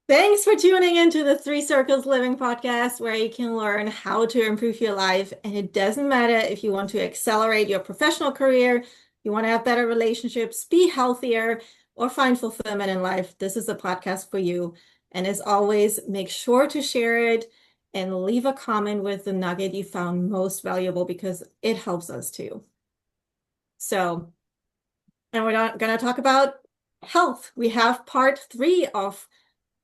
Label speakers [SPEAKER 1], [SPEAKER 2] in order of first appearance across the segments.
[SPEAKER 1] Thanks for tuning into the Three Circles Living podcast, where you can learn how to improve your life. And it doesn't matter if you want to accelerate your professional career, you want to have better relationships, be healthier, or find fulfillment in life. This is a podcast for you. And as always, make sure to share it and leave a comment with the nugget you found most valuable because it helps us too. So, and we're not going to talk about health. We have part three of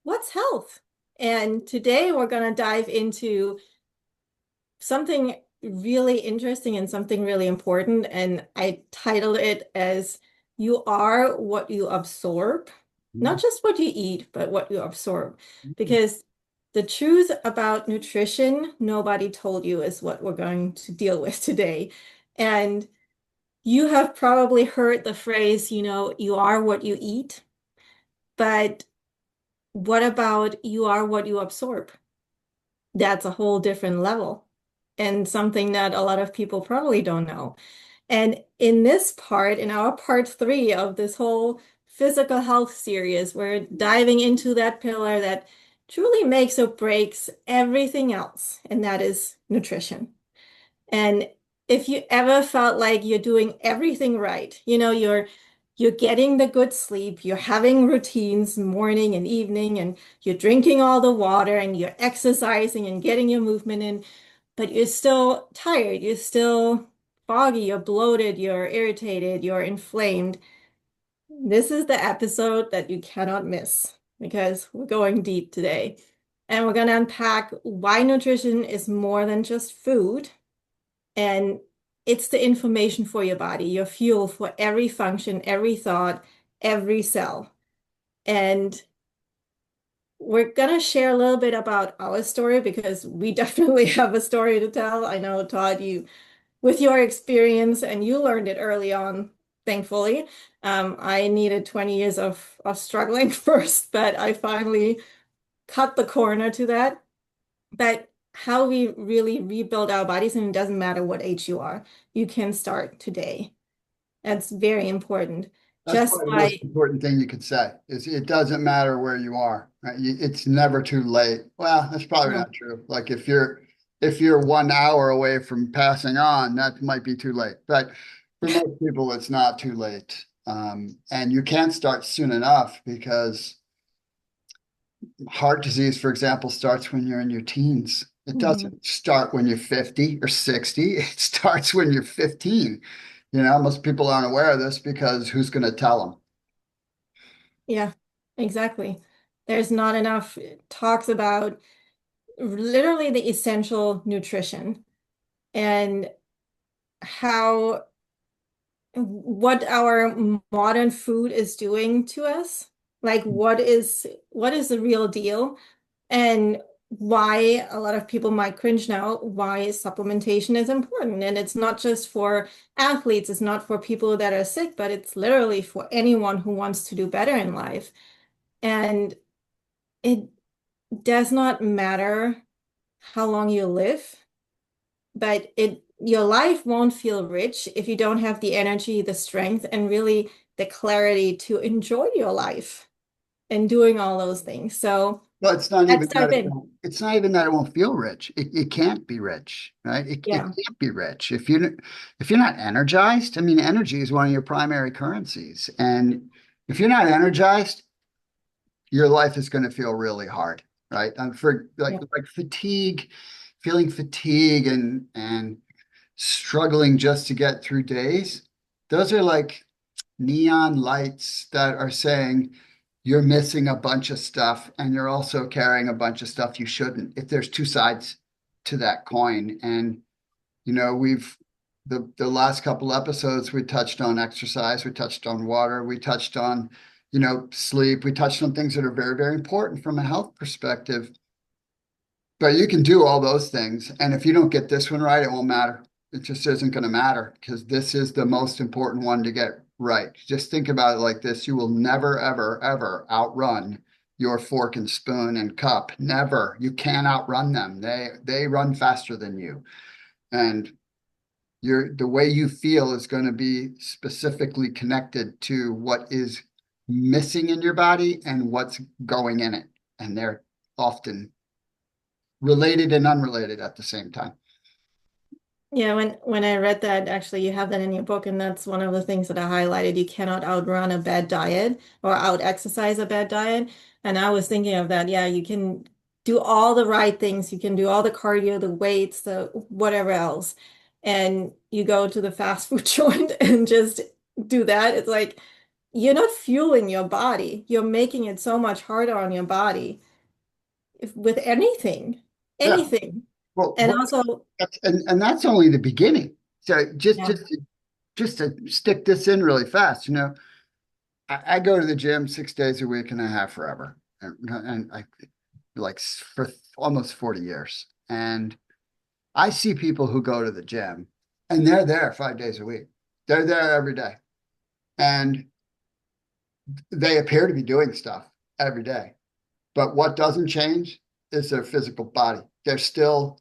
[SPEAKER 1] what's health? And today we're going to dive into something really interesting and something really important. And I titled it as You Are What You Absorb, not just what you eat, but what you absorb. Because the truth about nutrition, nobody told you, is what we're going to deal with today. And you have probably heard the phrase, you are what you eat. But what about you are what you absorb? That's a whole different level and something that a lot of people probably don't know. And in this part, in our part three of this whole physical health series, we're diving into that pillar that truly makes or breaks everything else, and that is nutrition. And if you ever felt like you're doing everything right, you're getting the good sleep, you're having routines morning and evening, and you're drinking all the water and you're exercising and getting your movement in, but you're still tired, you're still foggy, you're bloated, you're irritated, you're inflamed. This is the episode that you cannot miss because we're going deep today. And we're going to unpack why nutrition is more than just food, and it's the information for your body, your fuel for every function, every thought, every cell. And we're going to share a little bit about our story because we definitely have a story to tell. I know, Todd, with your experience, and you learned it early on, thankfully. I needed 20 years of struggling first, but I finally cut the corner to that. But how we really rebuild our bodies, and it doesn't matter what age you are, you can start today. That's very important.
[SPEAKER 2] That's
[SPEAKER 1] Just
[SPEAKER 2] probably the most
[SPEAKER 1] by,
[SPEAKER 2] important thing you could say is it doesn't matter where you are, right? It's never too late. Well, that's probably
[SPEAKER 1] no,
[SPEAKER 2] not true. Like if you're 1 hour away from passing on, that might be too late. But for most people, it's not too late. And you can't start soon enough because heart disease, for example, starts when you're in your teens. It
[SPEAKER 1] mhm.
[SPEAKER 2] doesn't start when you're 50 or 60. It starts when you're 15. Most people aren't aware of this because who's going to tell them?
[SPEAKER 1] Yeah, exactly. There's not enough talks about literally the essential nutrition and how what our modern food is doing to us. Like what is the real deal? And why a lot of people might cringe now, why supplementation is important. And it's not just for athletes, it's not for people that are sick, but it's literally for anyone who wants to do better in life. And it does not matter how long you live, but your life won't feel rich if you don't have the energy, the strength, and really the clarity to enjoy your life and doing all those things. So
[SPEAKER 2] Well, it's not
[SPEAKER 1] let's
[SPEAKER 2] even that
[SPEAKER 1] dive in.
[SPEAKER 2] it's not even that it won't feel rich. It can't be rich, right? It
[SPEAKER 1] Yeah.
[SPEAKER 2] can't be rich if you're not energized. I mean, energy is one of your primary currencies, and if you're not energized, your life is going to feel really hard, right? For like
[SPEAKER 1] Yeah.
[SPEAKER 2] like fatigue, feeling fatigue and struggling just to get through days. Those are like neon lights that are saying you're missing a bunch of stuff and you're also carrying a bunch of stuff you shouldn't. If there's two sides to that coin, and we've the last couple episodes we touched on exercise, we touched on water, we touched on sleep, we touched on things that are very, very important from a health perspective. But you can do all those things, and if you don't get this one right, it won't matter. It just isn't going to matter because this is the most important one to get right. Just think about it like this. You will never, ever, ever outrun your fork and spoon and cup. Never. You can't outrun them. They run faster than you. And the way you feel is going to be specifically connected to what is missing in your body and what's going in it. and they're often related and unrelated at the same time.
[SPEAKER 1] Yeah, when I read that, actually, you have that in your book, and that's one of the things that I highlighted. You cannot outrun a bad diet or out exercise a bad diet. And I was thinking of that. Yeah, you can do all the right things. You can do all the cardio, the weights, the whatever else. And you go to the fast food joint and just do that. It's like you're not fueling your body. You're making it so much harder on your body with anything,
[SPEAKER 2] Yeah.
[SPEAKER 1] anything.
[SPEAKER 2] Well,
[SPEAKER 1] And also,
[SPEAKER 2] and that's only the beginning. So
[SPEAKER 1] yeah.
[SPEAKER 2] just to stick this in really fast, I go to the gym 6 days a week and a half forever, and I like for almost 40 years. And I see people who go to the gym and they're there 5 days a week. They're there every day. And they appear to be doing stuff every day. But what doesn't change is their physical body. They're still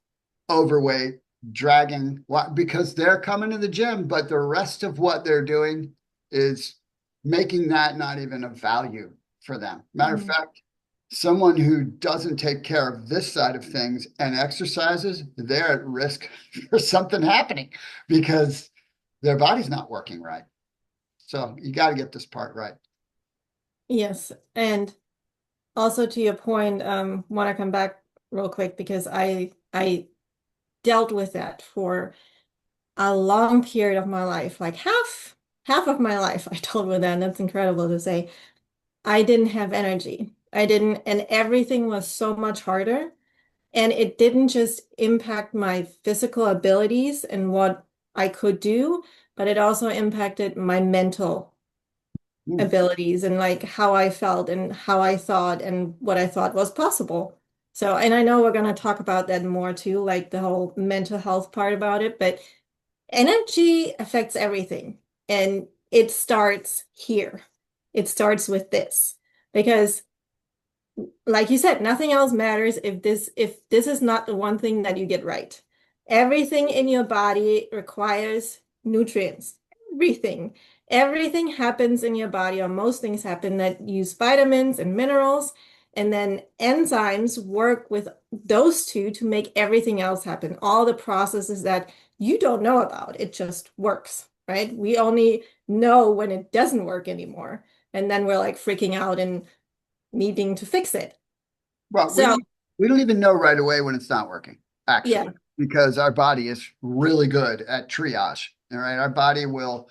[SPEAKER 2] overweight, dragging, because they're coming to the gym, but the rest of what they're doing is making that not even a value for them. Matter of
[SPEAKER 1] Mhm.
[SPEAKER 2] fact, someone who doesn't take care of this side of things and exercises, they're at risk for something happening because their body's not working right. So you got to get this part right.
[SPEAKER 1] Yes. And also to your point, want to come back real quick because I dealt with that for a long period of my life, like half of my life I dealt with that, and that's incredible to say. I didn't have energy. I didn't, and everything was so much harder. And it didn't just impact my physical abilities and what I could do, but it also impacted my mental
[SPEAKER 2] Mm.
[SPEAKER 1] abilities and like how I felt and how I thought and what I thought was possible. So, and I know we're going to talk about that more too, like the whole mental health part about it, but energy affects everything. And it starts here. It starts with this because like you said, nothing else matters if this is not the one thing that you get right. Everything in your body requires nutrients. Everything. Everything happens in your body, or most things happen that use vitamins and minerals, and then enzymes work with those two to make everything else happen. All the processes that you don't know about. It just works, right? We only know when it doesn't work anymore. And then we're like freaking out and needing to fix it.
[SPEAKER 2] Well,
[SPEAKER 1] So,
[SPEAKER 2] we don't even know right away when it's not working,
[SPEAKER 1] yeah.
[SPEAKER 2] actually, because our body is really good at triage. All right. Our body will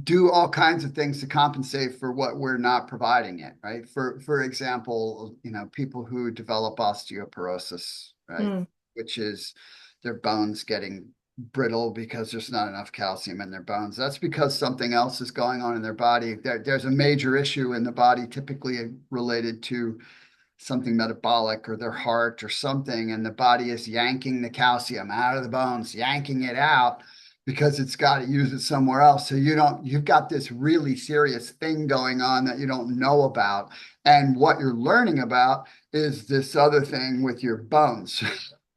[SPEAKER 2] do all kinds of things to compensate for what we're not providing it, right? For example, people who develop osteoporosis, right,
[SPEAKER 1] Mm,
[SPEAKER 2] which is their bones getting brittle because there's not enough calcium in their bones. That's because something else is going on in their body. There's a major issue in the body, typically related to something metabolic or their heart or something, and the body is yanking the calcium out of the bones, yanking it out because it's got to use it somewhere else. So you've got this really serious thing going on that you don't know about. And what you're learning about is this other thing with your bones.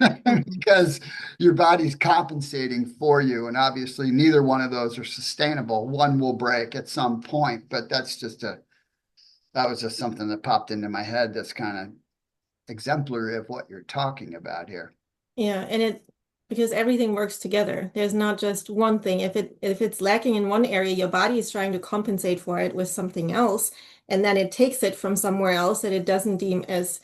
[SPEAKER 1] mhm.
[SPEAKER 2] Because your body's compensating for you. And obviously, neither one of those are sustainable. One will break at some point, but that was just something that popped into my head that's kind of exemplary of what you're talking about here.
[SPEAKER 1] Yeah, and it because everything works together. There's not just one thing. If it's lacking in one area, your body is trying to compensate for it with something else, and then it takes it from somewhere else that it doesn't deem as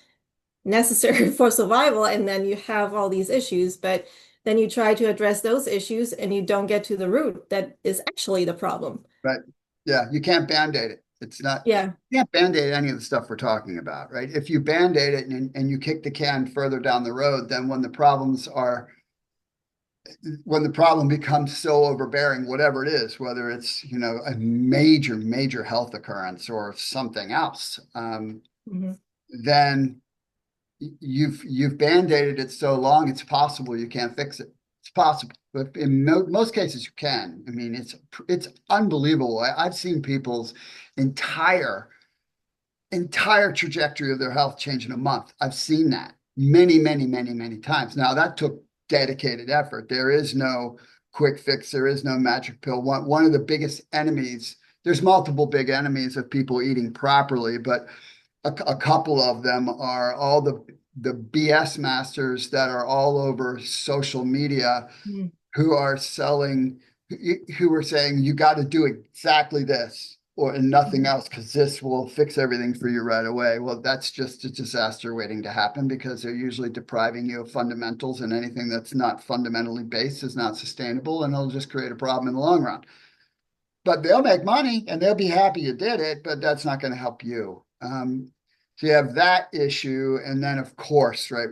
[SPEAKER 1] necessary for survival, and then you have all these issues, but then you try to address those issues and you don't get to the root that is actually the problem.
[SPEAKER 2] Right. Yeah, you can't band-aid it. It's not,
[SPEAKER 1] Yeah.
[SPEAKER 2] you can't band-aid any of the stuff we're talking about, right? If you band-aid it and you kick the can further down the road, then when the problem becomes so overbearing, whatever it is, whether it's, a major, major health occurrence or something else,
[SPEAKER 1] Mhm.
[SPEAKER 2] then you've band-aided it so long, it's possible you can't fix it. It's possible, but in most cases you can. I mean, it's unbelievable. I've seen people's entire trajectory of their health change in a month. I've seen that many, many, many, many times. Now that took dedicated effort. There is no quick fix. There is no magic pill. One of the biggest enemies. There's multiple big enemies of people eating properly, but a couple of them are all the BS masters that are all over social media
[SPEAKER 1] Mm.
[SPEAKER 2] who are selling, who are saying you got to do exactly this or and nothing else because this will fix everything for you right away. Well, that's just a disaster waiting to happen because they're usually depriving you of fundamentals, and anything that's not fundamentally based is not sustainable, and it'll just create a problem in the long run. But they'll make money and they'll be happy you did it, but that's not going to help you. So you have that issue, and then of course, right,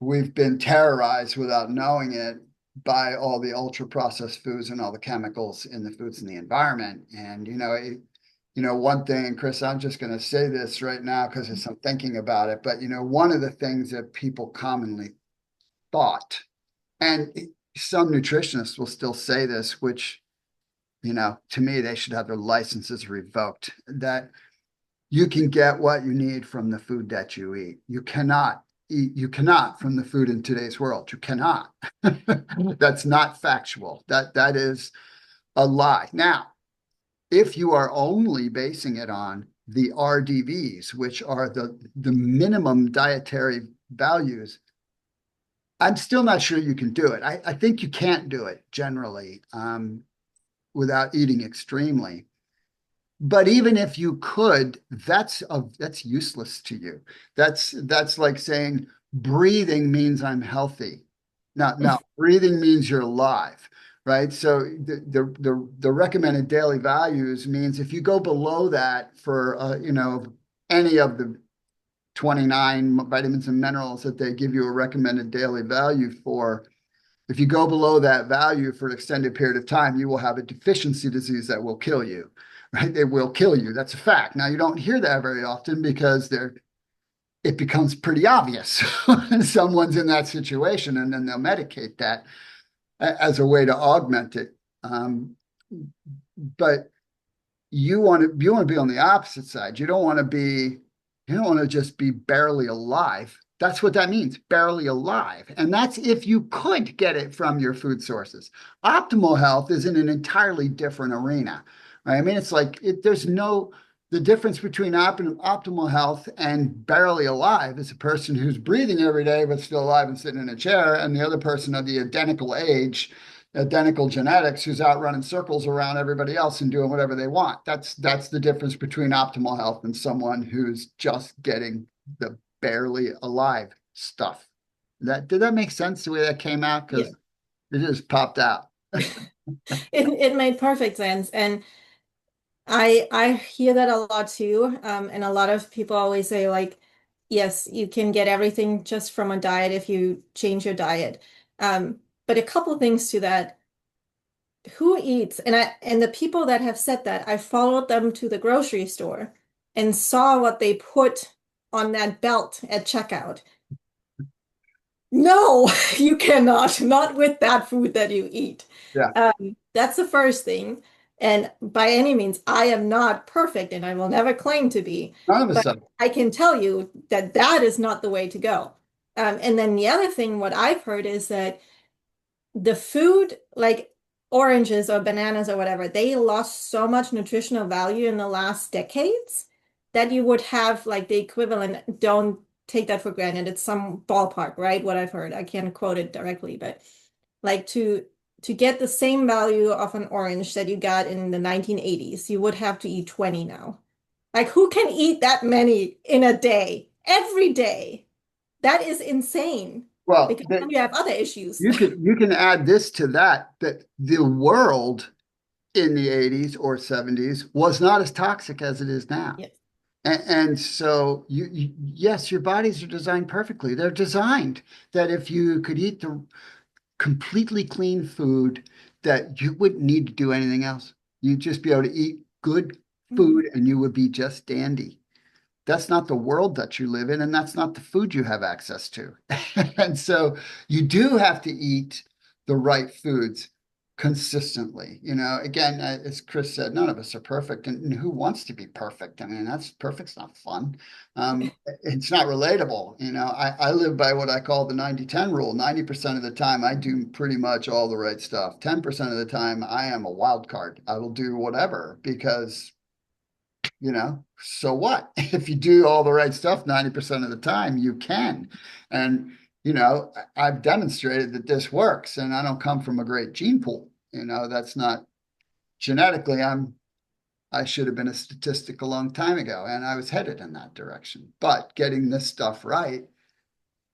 [SPEAKER 2] we've been terrorized without knowing it by all the ultra processed foods and all the chemicals in the foods in the environment. And one thing, and Chris, I'm just going to say this right now because I'm thinking about it. But one of the things that people commonly thought, and some nutritionists will still say this, which to me they should have their licenses revoked. That you can get what you need from the food that you eat. You cannot from the food in today's world. You cannot. That's not factual. That is a lie. Now, if you are only basing it on the RDVs, which are the minimum dietary values, I'm still not sure you can do it. I think you can't do it generally without eating extremely. But even if you could, that's useless to you. That's like saying breathing means I'm healthy. No, breathing means you're alive, right? So the recommended daily values means if you go below that for any of the 29 vitamins and minerals that they give you a recommended daily value for, if you go below that value for an extended period of time, you will have a deficiency disease that will kill you, right? It will kill you. That's a fact. Now, you don't hear that very often because it becomes pretty obvious when someone's in that situation, and then they'll medicate that as a way to augment it. But you want to be on the opposite side. You don't want to just be barely alive. That's what that means, barely alive. And that's if you could get it from your food sources. Optimal health is in an entirely different arena, right? I mean, it's like the difference between optimal health and barely alive is a person who's breathing every day but still alive and sitting in a chair, and the other person of the identical age, identical genetics, who's out running circles around everybody else and doing whatever they want. That's the difference between optimal health and someone who's just getting the barely alive stuff. Did that make sense the way that came out?
[SPEAKER 1] Yeah.
[SPEAKER 2] Because it just popped out.
[SPEAKER 1] It made perfect sense. And I hear that a lot too. And a lot of people always say like, yes, you can get everything just from a diet if you change your diet. But a couple things to that. Who eats? And the people that have said that, I followed them to the grocery store and saw what they put on that belt at checkout. No, you cannot, not with that food that you eat.
[SPEAKER 2] Yeah,
[SPEAKER 1] That's the first thing. And by any means, I am not perfect and I will never claim to be.
[SPEAKER 2] none of a
[SPEAKER 1] But
[SPEAKER 2] sudden.
[SPEAKER 1] I can tell you that that is not the way to go. And then the other thing, what I've heard is that the food, like oranges or bananas or whatever, they lost so much nutritional value in the last decades that you would have like the equivalent. Don't take that for granted. It's some ballpark, right? What I've heard. I can't quote it directly, but like to get the same value of an orange that you got in the 1980s, you would have to eat 20 now. Like who can eat that many in a day? Every day. That is insane
[SPEAKER 2] Well,
[SPEAKER 1] because then you have other issues.
[SPEAKER 2] you can add this to that the world in the 80s or 70s was not as toxic as it is now.
[SPEAKER 1] Yes.
[SPEAKER 2] And so yes, your bodies are designed perfectly. They're designed that if you could eat the completely clean food, that you wouldn't need to do anything else. You'd just be able to eat good
[SPEAKER 1] Mhm.
[SPEAKER 2] food and you would be just dandy. That's not the world that you live in, and that's not the food you have access to. And so you do have to eat the right foods consistently. Again, as Chris said, none of us are perfect, and who wants to be perfect? I mean, perfect's not fun. It's not relatable. I live by what I call the 90-10 rule. 90% of the time, I do pretty much all the right stuff. 10% of the time, I am a wild card. I will do whatever because so what? If you do all the right stuff 90% of the time, you can. And, I've demonstrated that this works, and I don't come from a great gene pool. That's not genetically, I should have been a statistic a long time ago, and I was headed in that direction. But getting this stuff right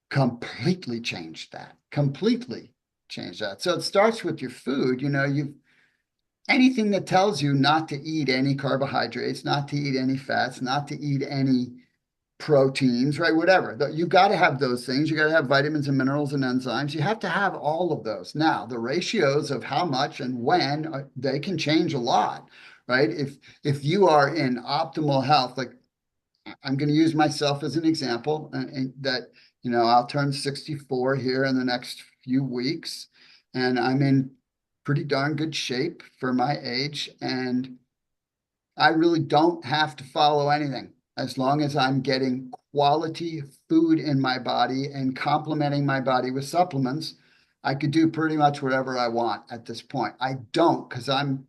[SPEAKER 2] completely changed that, completely changed that. So it starts with your food. You anything that tells you not to eat any carbohydrates, not to eat any fats, not to eat any proteins, right? Whatever. You got to have those things. You got to have vitamins and minerals and enzymes. You have to have all of those. Now, the ratios of how much and when they can change a lot, right? If you are in optimal health, like I'm going to use myself as an example, and that I'll turn 64 here in the next few weeks, and I'm in pretty darn good shape for my age, and I really don't have to follow anything as long as I'm getting quality food in my body and complementing my body with supplements. I could do pretty much whatever I want at this point. I don't, because I'm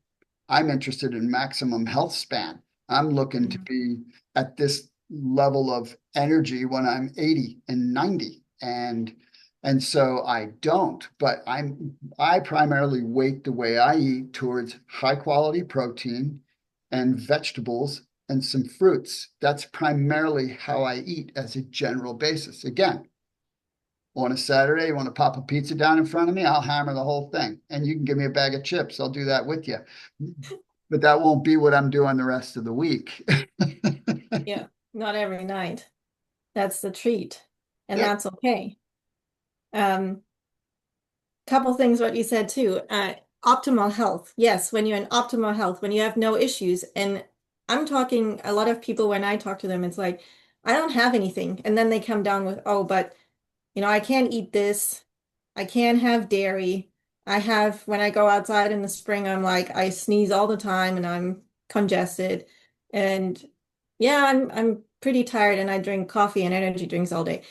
[SPEAKER 2] interested in maximum health span. I'm looking to
[SPEAKER 1] Mhm.
[SPEAKER 2] be at this level of energy when I'm 80 and 90. And so I don't, but I primarily weight the way I eat towards high quality protein and vegetables and some fruits. That's primarily how I eat as a general basis. Again, on a Saturday, you want to pop a pizza down in front of me, I'll hammer the whole thing. And you can give me a bag of chips. I'll do that with you. But that won't be what I'm doing the rest of the week.
[SPEAKER 1] Yeah, not every night. That's the treat, and
[SPEAKER 2] Yeah.
[SPEAKER 1] that's okay. Um, Couple things what you said too. Optimal health. Yes, when you're in optimal health, when you have no issues. And I'm talking a lot of people when I talk to them, it's like, I don't have anything. And then they come down with, oh, but I can't eat this. I can't have dairy. When I go outside in the spring, I'm like, I sneeze all the time and I'm congested. And yeah, I'm pretty tired and I drink coffee and energy drinks all day.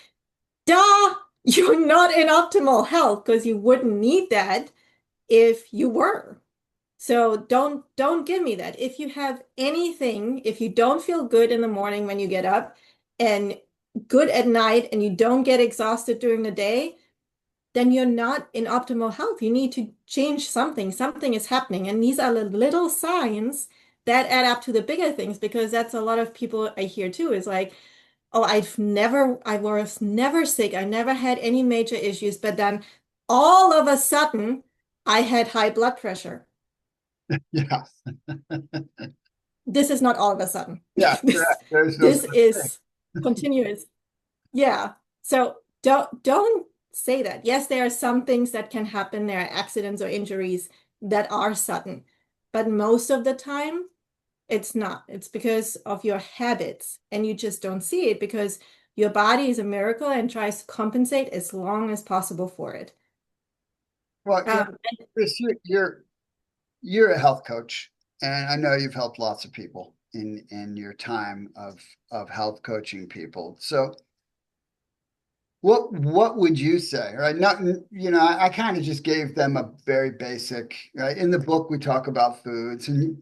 [SPEAKER 1] Duh! You're not in optimal health because you wouldn't need that if you were. So don't give me that. If you have anything, if you don't feel good in the morning when you get up and good at night and you don't get exhausted during the day, then you're not in optimal health. You need to change something. Something is happening. And these are the little signs that add up to the bigger things because that's a lot of people I hear too is like, oh, I was never sick. I never had any major issues. But then all of a sudden, I had high blood pressure.
[SPEAKER 2] Yeah.
[SPEAKER 1] This is not all of a sudden.
[SPEAKER 2] Yeah.
[SPEAKER 1] This
[SPEAKER 2] Correct. There's no
[SPEAKER 1] this
[SPEAKER 2] such thing.
[SPEAKER 1] is continuous. Yeah. So don't say that. Yes, there are some things that can happen. There are accidents or injuries that are sudden, but most of the time it's not. It's because of your habits, and you just don't see it because your body is a miracle and tries to compensate as long as possible for it.
[SPEAKER 2] Well,
[SPEAKER 1] Um,
[SPEAKER 2] Chris, you're a health coach, and I know you've helped lots of people in your time of health coaching people. So what would you say? Right? Not, I kind of just gave them a very basic, right? In the book, we talk about foods, and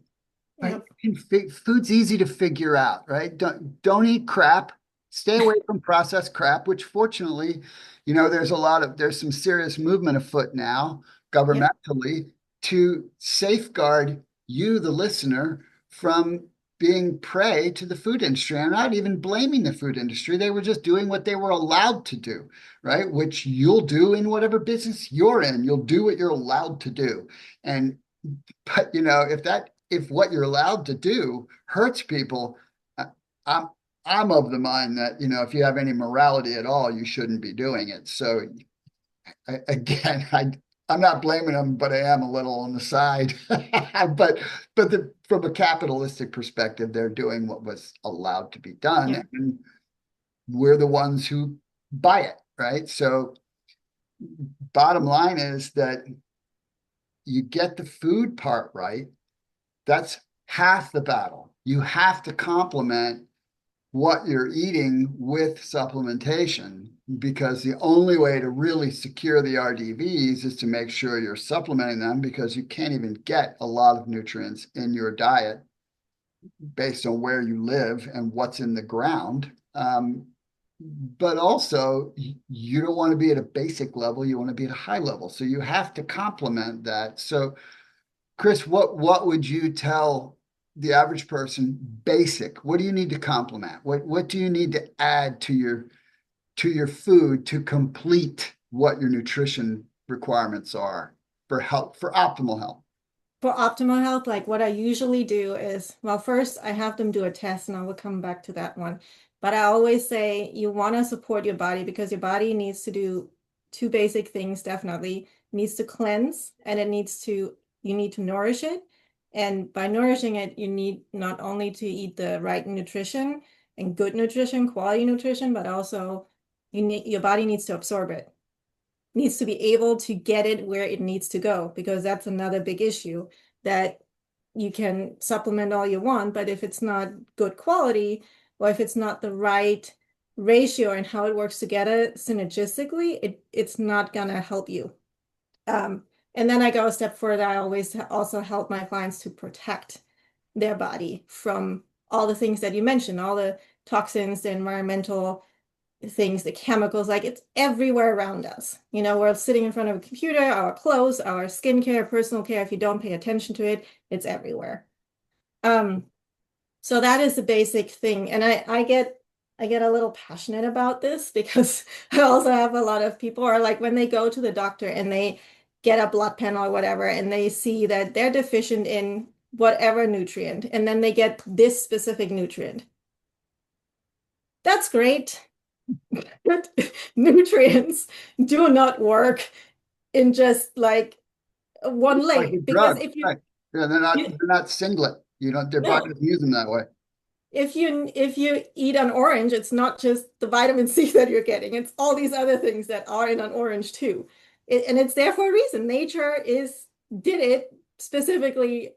[SPEAKER 2] right,
[SPEAKER 1] yep,
[SPEAKER 2] food's easy to figure out, right? Don't eat crap. Stay away from processed crap, which fortunately, there's some serious movement afoot now,
[SPEAKER 1] yep,
[SPEAKER 2] governmentally, to safeguard you, the listener, from being prey to the food industry. I'm not even blaming the food industry. They were just doing what they were allowed to do, right? Which you'll do in whatever business you're in. You'll do what you're allowed to do. And but if what you're allowed to do hurts people, I- I'm I'm of the mind that if you have any morality at all, you shouldn't be doing it. So again, I'm not blaming them, but I am a little on the side. But from a capitalistic perspective, they're doing what was allowed to be done,
[SPEAKER 1] yep,
[SPEAKER 2] and we're the ones who buy it, right? So bottom line is that you get the food part right. That's half the battle. You have to complement what you're eating with supplementation because the only way to really secure the RDVs is to make sure you're supplementing them because you can't even get a lot of nutrients in your diet based on where you live and what's in the ground. But also, you don't want to be at a basic level. You want to be at a high level. So you have to complement that. So, Chris, what would you tell the average person? Basic. What do you need to complement? What do you need to add to your food to complete what your nutrition requirements are for health, for optimal health?
[SPEAKER 1] For optimal health, like what I usually do is, well, first I have them do a test and I will come back to that one. But I always say you want to support your body because your body needs to do two basic things, definitely. It needs to cleanse and you need to nourish it. And by nourishing it, you need not only to eat the right nutrition and good nutrition, quality nutrition, but also your body needs to absorb it, needs to be able to get it where it needs to go, because that's another big issue that you can supplement all you want, but if it's not good quality or if it's not the right ratio and how it works together synergistically, it's not gonna help you. Um, and then I go a step further. I always also help my clients to protect their body from all the things that you mentioned, all the toxins, the environmental things, the chemicals, like it's everywhere around us. You know, we're sitting in front of a computer, our clothes, our skincare, personal care. If you don't pay attention to it, it's everywhere. Um, so that is the basic thing. And I get a little passionate about this because I also have a lot of people are like when they go to the doctor and they get a blood panel or whatever, and they see that they're deficient in whatever nutrient, and then they get this specific nutrient. That's great. Nutrients do not work in just like one
[SPEAKER 2] Like a
[SPEAKER 1] lane, because
[SPEAKER 2] drug, right? Yeah,
[SPEAKER 1] you
[SPEAKER 2] they're not singlet. You don't, their body
[SPEAKER 1] no,
[SPEAKER 2] doesn't use them that way.
[SPEAKER 1] if you eat an orange, it's not just the vitamin C that you're getting, it's all these other things that are in an orange too. And it's there for a reason. Nature is did it specifically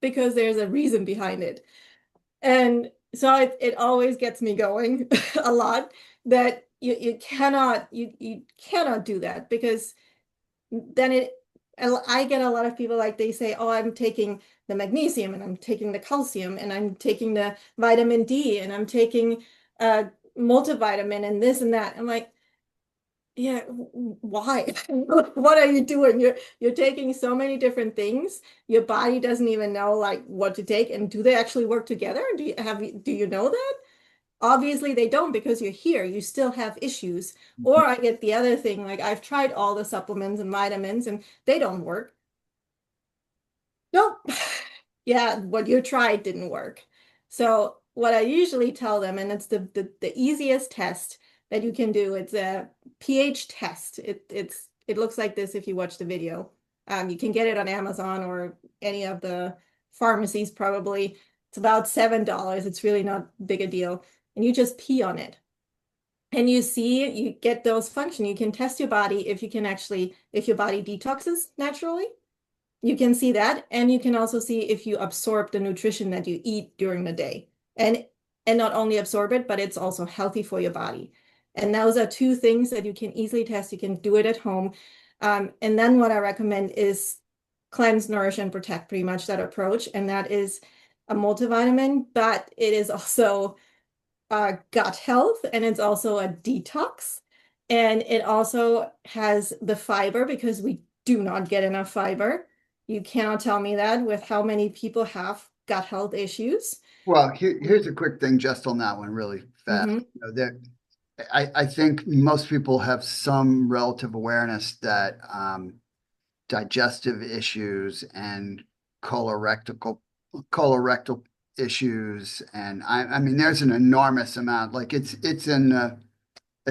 [SPEAKER 1] because there's a reason behind it. And so it always gets me going a lot, that you cannot do that, because then I get a lot of people like they say, oh, I'm taking the magnesium and I'm taking the calcium and I'm taking the vitamin D and I'm taking uh multivitamin and this and that. I'm like, yeah, why? What are you doing? You're taking so many different things. Your body doesn't even know like what to take, and do they actually work together? Do you know that? Obviously they don't, because you're here, you still have issues. Or I get the other thing, like I've tried all the supplements and vitamins and they don't work. Nope. Yeah, what you tried didn't work. So what I usually tell them, and it's the easiest test that you can do, it's a pH test. It looks like this if you watch the video. You can get it on Amazon or any of the pharmacies probably. It's about $7. It's really not big a deal. And you just pee on it. And you see, you get those function. You can test your body if you can actually, if your body detoxes naturally. You can see that, and you can also see if you absorb the nutrition that you eat during the day. And not only absorb it, but it's also healthy for your body. And those are two things that you can easily test. You can do it at home. And then what I recommend is cleanse, nourish, and protect, pretty much that approach. And that is a multivitamin, but it is also gut health, and it's also a detox. And it also has the fiber, because we do not get enough fiber. You cannot tell me that with how many people have gut health issues.
[SPEAKER 2] Well, here's a quick thing just on that one, really fast.
[SPEAKER 1] Mm-hmm.
[SPEAKER 2] You know, I think most people have some relative awareness that digestive issues and colorectal colorectal issues, and I mean, there's an enormous amount. Like it's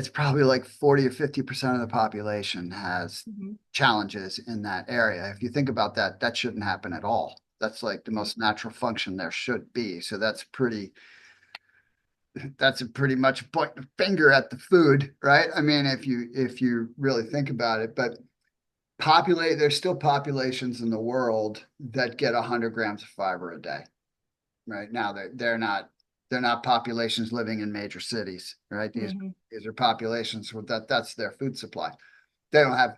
[SPEAKER 2] probably like 40 or 50% of the population has
[SPEAKER 1] Mm-hmm.
[SPEAKER 2] challenges in that area. If you think about that, that shouldn't happen at all. That's like the most natural function there should be. So that's a pretty much point the finger at the food, right? I mean, if you really think about it, but there's still populations in the world that get 100 grams of fiber a day. Right now, they're not populations living in major cities, right? These
[SPEAKER 1] Mm-hmm.
[SPEAKER 2] these are populations with that's their food supply. They don't have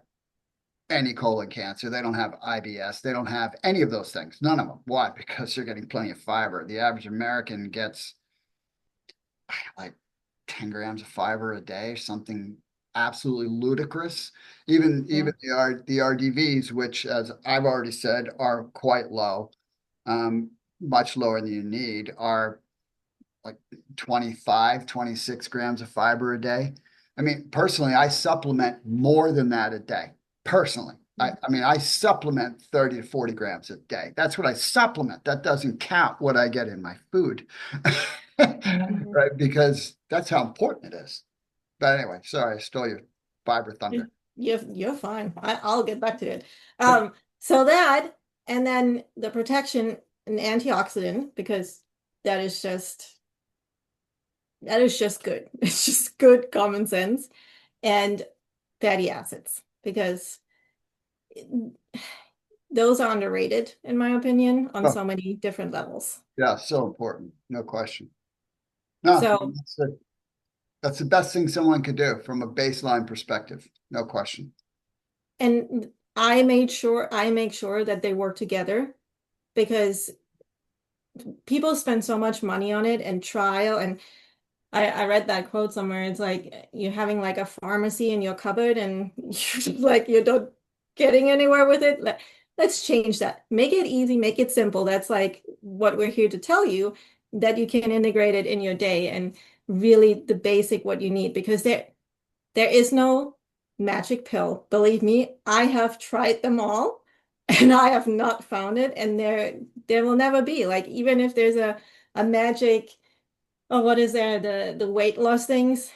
[SPEAKER 2] any colon cancer. They don't have IBS. They don't have any of those things. None of them. Why? Because they're getting plenty of fiber. The average American gets like 10 grams of fiber a day, something absolutely ludicrous. Even
[SPEAKER 1] Yeah.
[SPEAKER 2] the RDVs, which, as I've already said, are quite low, much lower than you need, are like 25, 26 grams of fiber a day. I mean, personally, I supplement more than that a day. Personally, I mean, I supplement 30 to 40 grams a day. That's what I supplement. That doesn't count what I get in my food,
[SPEAKER 1] Mhm.
[SPEAKER 2] right? Because that's how important it is. But anyway, sorry, I stole your fiber thunder.
[SPEAKER 1] You're fine. I'll get back to it. So that, and then the protection and antioxidant, because that is just that is just good. It's just good common sense. And fatty acids, because those are underrated, in my opinion, on
[SPEAKER 2] Oh,
[SPEAKER 1] so many different levels.
[SPEAKER 2] yeah, so important. No question. No,
[SPEAKER 1] So,
[SPEAKER 2] that's the best thing someone could do from a baseline perspective. No question.
[SPEAKER 1] and I make sure that they work together because people spend so much money on it and trial. And I read that quote somewhere. It's like you're having like a pharmacy in your cupboard and you're like you're not getting anywhere with it. Let's change that. Make it easy, make it simple. That's like what we're here to tell you, that you can integrate it in your day and really the basic what you need, because there is no magic pill. Believe me, I have tried them all and I have not found it. And there will never be. Like even if there's a magic, oh, what is there? The weight loss things,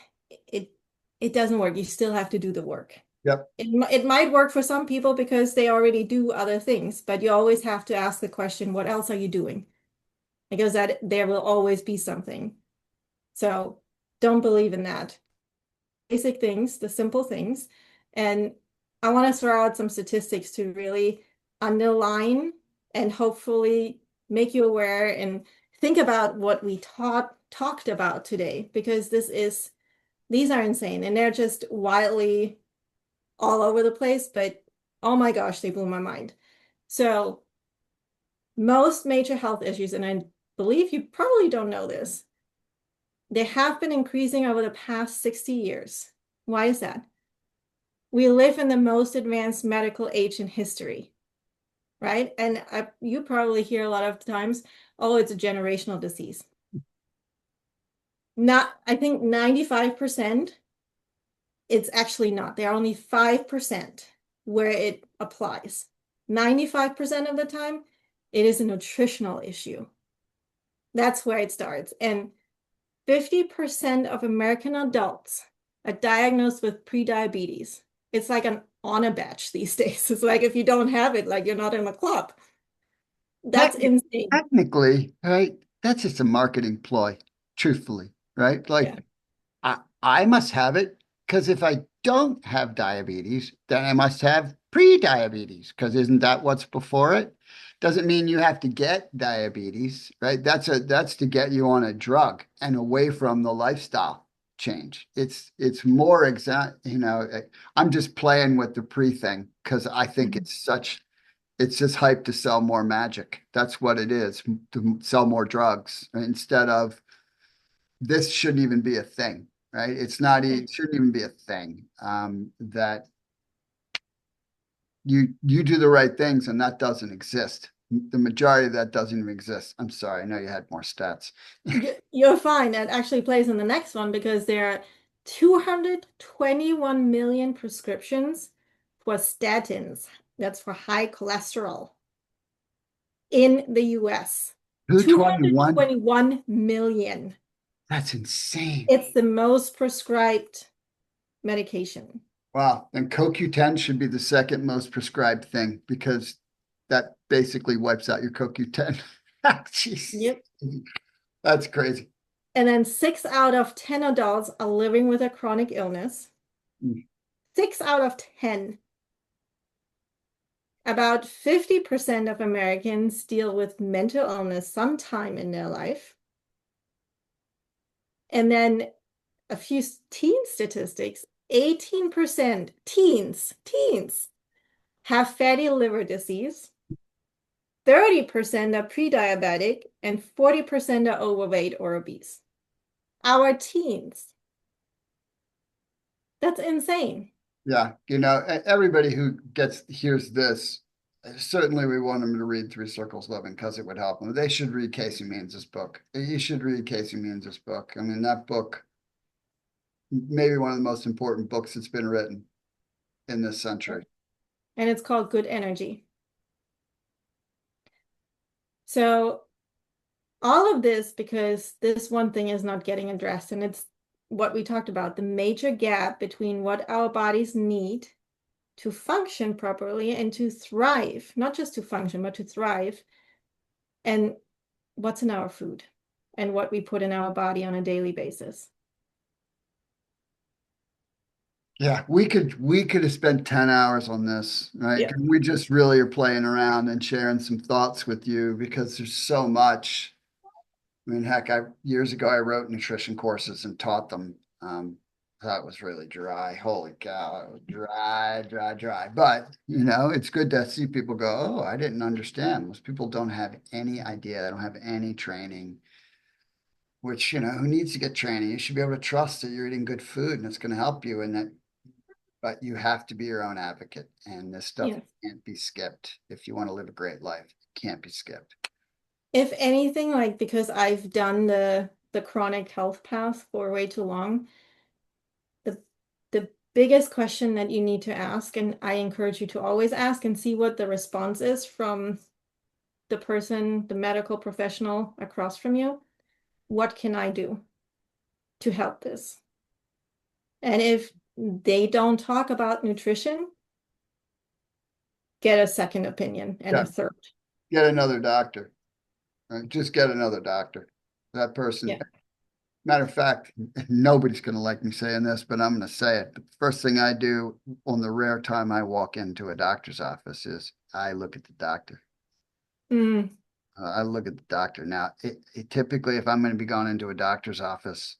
[SPEAKER 1] it it doesn't work. You still have to do the work.
[SPEAKER 2] Yep.
[SPEAKER 1] It might work for some people because they already do other things, but you always have to ask the question, what else are you doing? Because that there will always be something. So don't believe in that. Basic things, the simple things. And I want to throw out some statistics to really underline and hopefully make you aware and think about what we talked about today, because these are insane and they're just wildly all over the place, but oh my gosh, they blew my mind. So most major health issues, and I believe you probably don't know this, they have been increasing over the past 60 years. Why is that? We live in the most advanced medical age in history, right? And you probably hear a lot of times, oh, it's a generational disease. Not, I think 95%, it's actually not. There are only 5% where it applies. 95% of the time, it is a nutritional issue. That's where it starts. And 50% of American adults are diagnosed with prediabetes. It's like an honor badge these days. It's like if you don't have it, like you're not in the club. That's
[SPEAKER 2] Techni-
[SPEAKER 1] insane.
[SPEAKER 2] Technically, right? That's just a marketing ploy, truthfully, right?
[SPEAKER 1] Yeah.
[SPEAKER 2] Like I must have it because if I don't have diabetes, then I must have pre-diabetes because isn't that what's before it? Doesn't mean you have to get diabetes, right? That's to get you on a drug and away from the lifestyle change. It's more exact, I'm just playing with the pre thing because I think
[SPEAKER 1] Mhm.
[SPEAKER 2] it's just hype to sell more magic. That's what it is, to sell more drugs instead of this shouldn't even be a thing, right? It's not, it shouldn't even be a thing. That you do the right things and that doesn't exist. The majority of that doesn't even exist. I'm sorry. I know you had more stats.
[SPEAKER 1] You're fine. That actually plays in the next one because there are 221 million prescriptions for statins. That's for high cholesterol in the US.
[SPEAKER 2] 221?
[SPEAKER 1] 221 million.
[SPEAKER 2] That's insane.
[SPEAKER 1] It's the most prescribed medication.
[SPEAKER 2] Wow. And CoQ10 should be the second most prescribed thing because that basically wipes out your CoQ10. Jeez.
[SPEAKER 1] Yep.
[SPEAKER 2] That's crazy.
[SPEAKER 1] And then 6 out of 10 adults are living with a chronic illness. 6 out of 10. About 50% of Americans deal with mental illness sometime in their life. And then a few teen statistics, 18% teens have fatty liver disease, 30% are pre-diabetic, and 40% are overweight or obese. Our teens. That's insane.
[SPEAKER 2] Yeah, everybody who hears this, certainly we want them to read Three Circles Living because it would help them. They should read Casey Means' book. You should read Casey Means' book. I mean, that book, maybe one of the most important books that's been written in this century.
[SPEAKER 1] And it's called Good Energy. So all of this because this one thing is not getting addressed, and it's what we talked about, the major gap between what our bodies need to function properly and to thrive, not just to function, but to thrive, and what's in our food and what we put in our body on a daily basis.
[SPEAKER 2] Yeah, we could have spent 10 hours on this, right?
[SPEAKER 1] Yeah.
[SPEAKER 2] 'Cause we just really are playing around and sharing some thoughts with you because there's so much. I mean, heck, years ago I wrote nutrition courses and taught them. That was really dry. Holy cow, it was dry, dry, dry. But it's good to see people go, "Oh, I didn't understand." Most people don't have any idea. They don't have any training. Which, who needs to get training? You should be able to trust that you're eating good food and it's going to help you, and that. But you have to be your own advocate, and this stuff
[SPEAKER 1] Yeah.
[SPEAKER 2] can't be skipped if you want to live a great life. It can't be skipped.
[SPEAKER 1] If anything, like because I've done the chronic health path for way too long, the the biggest question that you need to ask, and I encourage you to always ask and see what the response is from the person, the medical professional across from you. What can I do to help this? And if they don't talk about nutrition, get a second opinion and
[SPEAKER 2] Yeah,
[SPEAKER 1] a third.
[SPEAKER 2] get another doctor. Right? Just get another doctor. That person.
[SPEAKER 1] Yeah.
[SPEAKER 2] Matter of fact, nobody's going to like me saying this, but I'm going to say it. But the first thing I do on the rare time I walk into a doctor's office is I look at the doctor.
[SPEAKER 1] Mm,
[SPEAKER 2] I look at the doctor. Now, typically, if I'm going to be going into a doctor's office,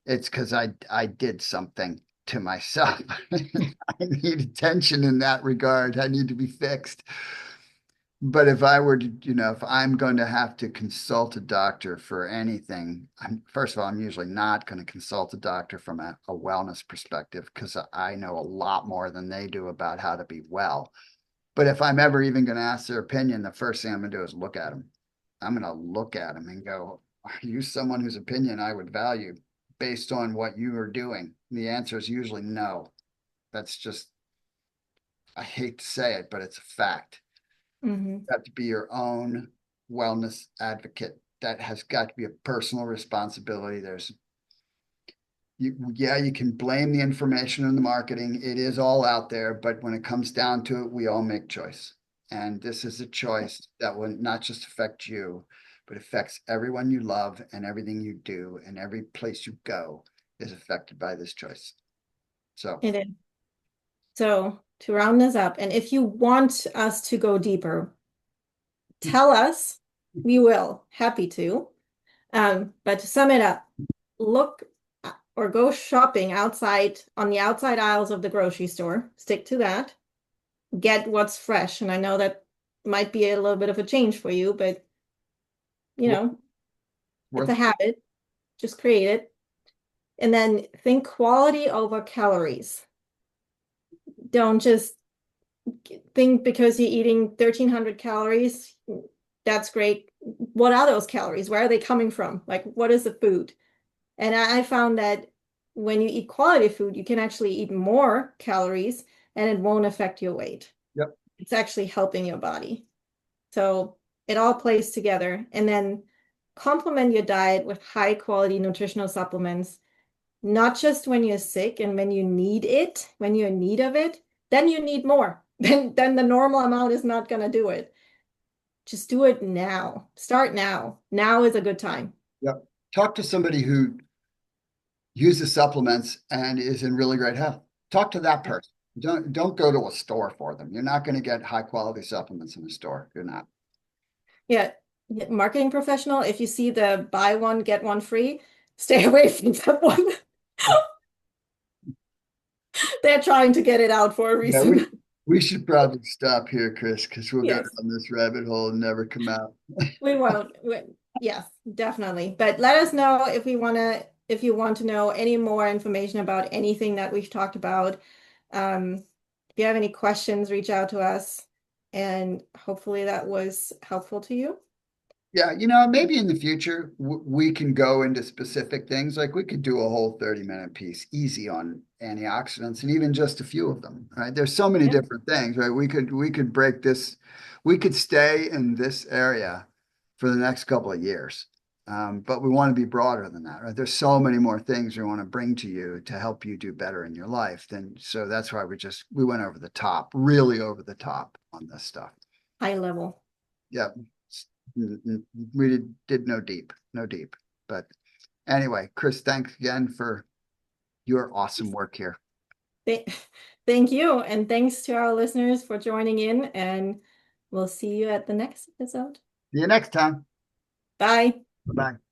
[SPEAKER 2] it's because I did something to myself. I need attention in that regard. I need to be fixed. But if I were to, if I'm going to have to consult a doctor for anything, first of all, I'm usually not going to consult a doctor from a wellness perspective because I know a lot more than they do about how to be well. But if I'm ever even going to ask their opinion, the first thing I'm going to do is look at them. I'm going to look at them and go, are you someone whose opinion I would value based on what you are doing? The answer is usually no. That's just, I hate to say it, but it's a fact.
[SPEAKER 1] mhm.
[SPEAKER 2] You have to be your own wellness advocate. That has got to be a personal responsibility. You can blame the information and the marketing. It is all out there, but when it comes down to it, we all make choice. And this is a choice that will not just affect you, but affects everyone you love and everything you do, and every place you go is affected by this choice. So,
[SPEAKER 1] It is. So to round this up, and if you want us to go deeper, tell us. We will. Happy to. But to sum it up, look or go shopping outside on the outside aisles of the grocery store. Stick to that. Get what's fresh. And I know that might be a little bit of a change for you, but you know, it's a
[SPEAKER 2] worth
[SPEAKER 1] habit. Just create it. And then think quality over calories. Don't just think because you're eating 1,300 calories, that's great. What are those calories? Where are they coming from? Like, what is the food? And I found that when you eat quality food, you can actually eat more calories and it won't affect your weight.
[SPEAKER 2] Yep.
[SPEAKER 1] It's actually helping your body. So it all plays together. And then complement your diet with high quality nutritional supplements, not just when you're sick and when you need it, when you're in need of it, then you need more. Then the normal amount is not going to do it. Just do it now. Start now. Now is a good time.
[SPEAKER 2] Yep. Talk to somebody who uses supplements and is in really great health. Talk to that person. Don't go to a store for them. You're not going to get high quality supplements in a store. You're not.
[SPEAKER 1] Yeah, marketing professional, if you see the buy one, get one free, stay away from that one. They're trying to get it out for a
[SPEAKER 2] Yeah, we
[SPEAKER 1] reason.
[SPEAKER 2] We should probably stop here, Chris, because we'll go
[SPEAKER 1] Yes,
[SPEAKER 2] down this rabbit hole and never come out.
[SPEAKER 1] we won't. Yes, definitely. But let us know if if you want to know any more information about anything that we've talked about. If you have any questions, reach out to us, and hopefully that was helpful to you.
[SPEAKER 2] Yeah, maybe in the future we can go into specific things. Like we could do a whole 30-minute piece easy on antioxidants and even just a few of them, right? There's so many
[SPEAKER 1] Yeah,
[SPEAKER 2] different things, right? We could break this, we could stay in this area for the next couple of years. But we want to be broader than that, right? There's so many more things we want to bring to you to help you do better in your life. So that's why we went over the top, really over the top on this stuff.
[SPEAKER 1] high level.
[SPEAKER 2] Yeah. We did no deep, no deep. But anyway, Chris, thanks again for your awesome work here.
[SPEAKER 1] Th- Thank you, and thanks to our listeners for joining in, and we'll see you at the next episode.
[SPEAKER 2] See you next time.
[SPEAKER 1] Bye.
[SPEAKER 2] Bye-bye.